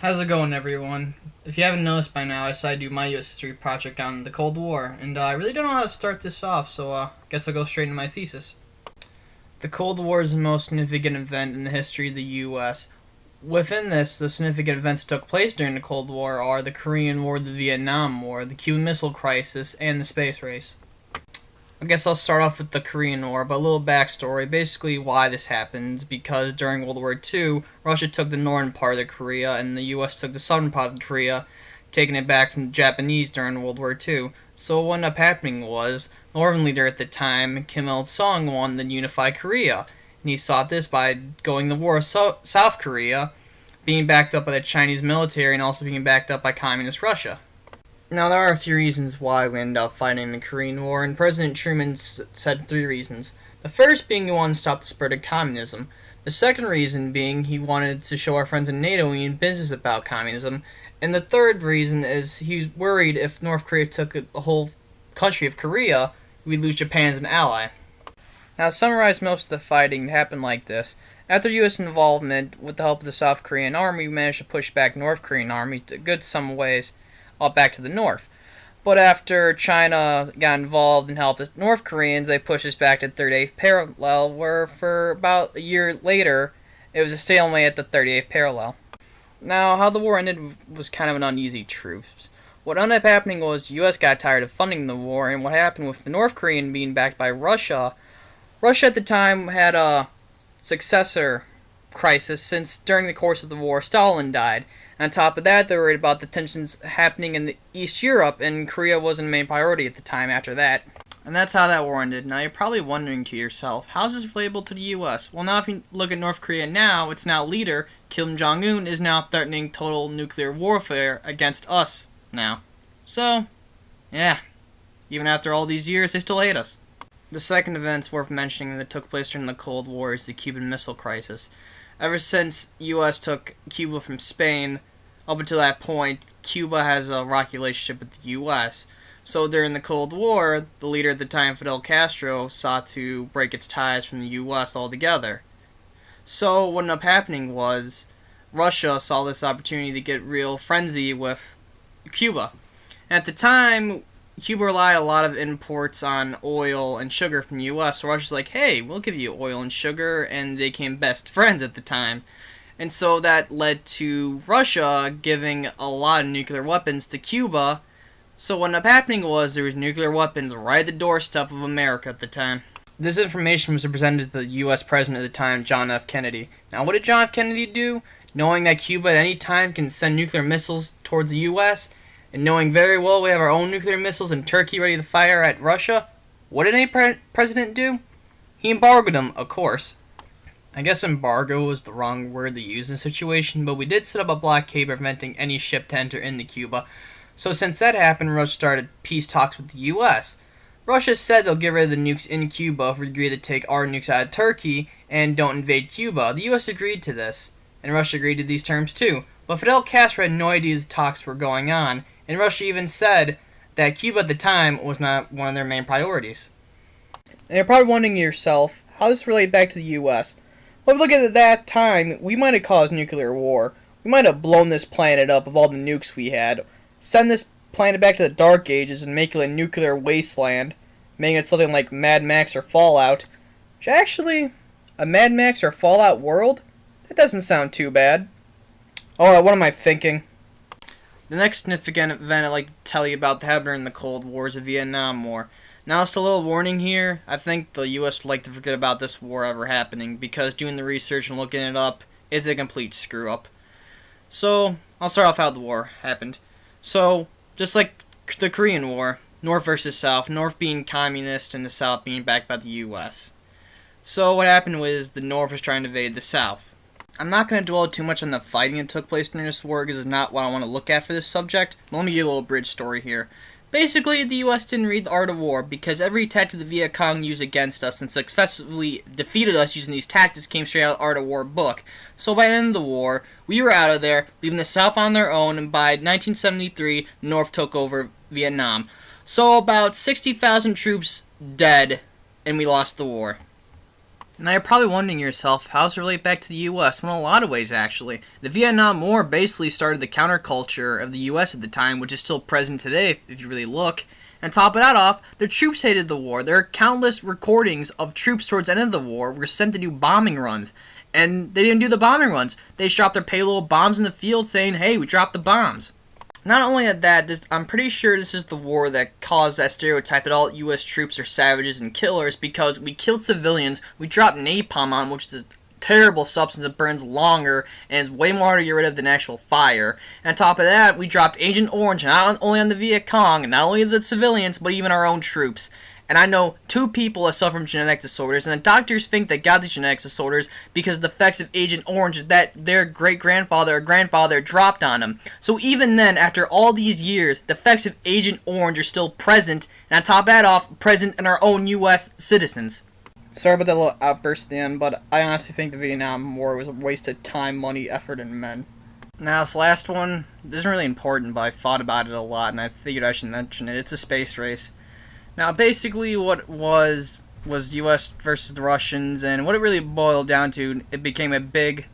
How's it going, everyone? If you haven't noticed by now, I decided to do my U.S. history project on the Cold War, and I really don't know how to start this off, so I guess I'll go straight into my thesis. The Cold War is the most significant event in the history of the U.S. Within this, the significant events that took place during the Cold War are the Korean War, the Vietnam War, the Cuban Missile Crisis, and the space race. I guess I'll start off with the Korean War, but a little backstory. Basically, why this happens, because during World War II, Russia took the northern part of Korea, and the U.S. took the southern part of Korea, taking it back from the Japanese during World War II. So what ended up happening was, the Northern leader at the time, Kim Il-sung, wanted to unify Korea, and he sought this by going to war with South Korea, being backed up by the Chinese military, and also being backed up by Communist Russia. Now, there are a few reasons why we ended up fighting the Korean War, and President Truman said 3 reasons. The first being he wanted to stop the spread of communism. The second reason being he wanted to show our friends in NATO he mean business about communism. And the third reason is he's worried if North Korea took the whole country of Korea, we'd lose Japan as an ally. Now, to summarize most of the fighting, it happened like this. After U.S. involvement, with the help of the South Korean army, we managed to push back North Korean army to good some ways, all back to the north. But after China got involved and helped the North Koreans, they pushed us back to 38th parallel, where for about a year later, it was a stalemate at the 38th parallel. Now, how the war ended was kind of an uneasy truce. What ended up happening was the U.S. got tired of funding the war, and what happened with the North Korean being backed by Russia, Russia at the time had a successor crisis since during the course of the war, Stalin died. On top of that, they were worried about the tensions happening in East Europe, and Korea wasn't a main priority at the time after that. And that's how that war ended. Now, you're probably wondering to yourself, how is this relatable to the U.S.? Well, now if you look at North Korea now, its now leader, Kim Jong-un, is now threatening total nuclear warfare against us now. So, yeah, even after all these years, they still hate us. The second event worth mentioning that took place during the Cold War is the Cuban Missile Crisis. Ever since U.S. took Cuba from Spain, up until that point, Cuba has a rocky relationship with the U.S. So during the Cold War, the leader at the time, Fidel Castro, sought to break its ties from the U.S. altogether. So what ended up happening was Russia saw this opportunity to get real frenzy with Cuba. At the time, Cuba relied a lot of imports on oil and sugar from the U.S., so Russia's like, hey, we'll give you oil and sugar, and they became best friends at the time. And so that led to Russia giving a lot of nuclear weapons to Cuba. So what ended up happening was there was nuclear weapons right at the doorstep of America at the time. This information was presented to the U.S. President at the time, John F. Kennedy. Now, what did John F. Kennedy do? Knowing that Cuba at any time can send nuclear missiles towards the U.S., and knowing very well we have our own nuclear missiles in Turkey ready to fire at Russia, what did any president do? He embargoed them, of course. I guess embargo was the wrong word to use in the situation, but we did set up a blockade preventing any ship to enter into Cuba. So since that happened, Russia started peace talks with the U.S. Russia said they'll get rid of the nukes in Cuba if we agree to take our nukes out of Turkey and don't invade Cuba. The U.S. agreed to this, and Russia agreed to these terms too. But Fidel Castro had no idea these talks were going on, and Russia even said that Cuba at the time was not one of their main priorities. And you're probably wondering to yourself, how does this relate back to the U.S.? Well, if you look at it at that time, we might have caused nuclear war. We might have blown this planet up of all the nukes we had, send this planet back to the Dark Ages and make it a nuclear wasteland, making it something like Mad Max or Fallout. Which actually, a Mad Max or Fallout world? That doesn't sound too bad. Alright, what am I thinking? The next significant event I'd like to tell you about that happened during the Cold War is the Vietnam War. Now, just a little warning here, I think the U.S. would like to forget about this war ever happening, because doing the research and looking it up is a complete screw-up. So, I'll start off how the war happened. So, just like the Korean War, North versus South, North being communist and the South being backed by the U.S. So, what happened was the North was trying to invade the South. I'm not going to dwell too much on the fighting that took place during this war, because it's not what I want to look at for this subject, but let me give you a little bridge story here. Basically, the U.S. didn't read The Art of War, because every tactic the Viet Cong used against us and successfully defeated us using these tactics came straight out of the Art of War book. So by the end of the war, we were out of there, leaving the South on their own, and by 1973, the North took over Vietnam. So about 60,000 troops dead, and we lost the war. Now you're probably wondering yourself, how does it relate back to the U.S.? Well, in a lot of ways, actually. The Vietnam War basically started the counterculture of the U.S. at the time, which is still present today, if you really look. And top of that off, the troops hated the war. There are countless recordings of troops towards the end of the war were sent to do bombing runs. And they didn't do the bombing runs. They just dropped their payload bombs in the field saying, hey, we dropped the bombs. Not only at that, I'm pretty sure this is the war that caused that stereotype that all U.S. troops are savages and killers, because we killed civilians, we dropped napalm on, which is a terrible substance that burns longer and is way more hard to get rid of than actual fire. And on top of that, we dropped Agent Orange not only on the Viet Cong, and not only the civilians, but even our own troops. And I know 2 people that suffer from genetic disorders, and the doctors think they got these genetic disorders because of the effects of Agent Orange that their great-grandfather or grandfather dropped on them. So even then, after all these years, the effects of Agent Orange are still present, and on top of that off, present in our own U.S. citizens. Sorry about that little outburst at the end, but I honestly think the Vietnam War was a waste of time, money, effort, and men. Now, this last one isn't really important, but I thought about it a lot, and I figured I should mention it. It's a space race. Now, basically what was U.S. versus the Russians, and what it really boiled down to, it became a big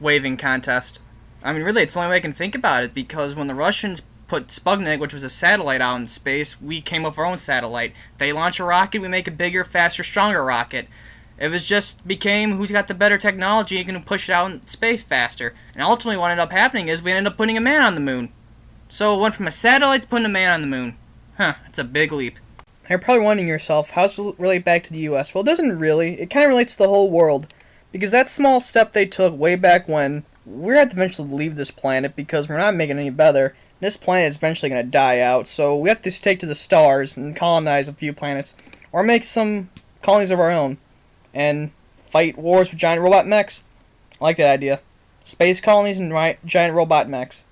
waving contest. I mean, really, it's the only way I can think about it, because when the Russians put Sputnik, which was a satellite, out in space, we came up with our own satellite. They launch a rocket, we make a bigger, faster, stronger rocket. It was just became who's got the better technology and can push it out in space faster. And ultimately what ended up happening is we ended up putting a man on the moon. So it went from a satellite to putting a man on the moon. Huh, it's a big leap. You're probably wondering yourself, how does it relate back to the U.S.? Well, it doesn't really. It kind of relates to the whole world. Because that small step they took way back when, we're going to have to eventually leave this planet because we're not making it any better. This planet is eventually going to die out, so we have to take to the stars and colonize a few planets. Or make some colonies of our own. And fight wars with giant robot mechs. I like that idea. Space colonies and giant robot mechs.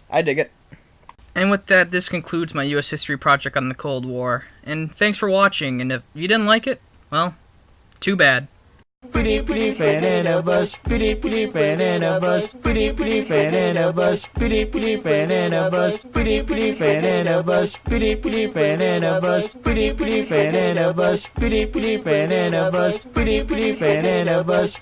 I dig it. And with that, this concludes my U.S. history project on the Cold War. And thanks for watching, and if you didn't like it, well, too bad. Pretty banana bus, pretty banana bus, pretty banana bus, pretty banana bus, pretty banana bus, pretty banana bus, pretty banana bus, pretty banana bus, pretty banana bus.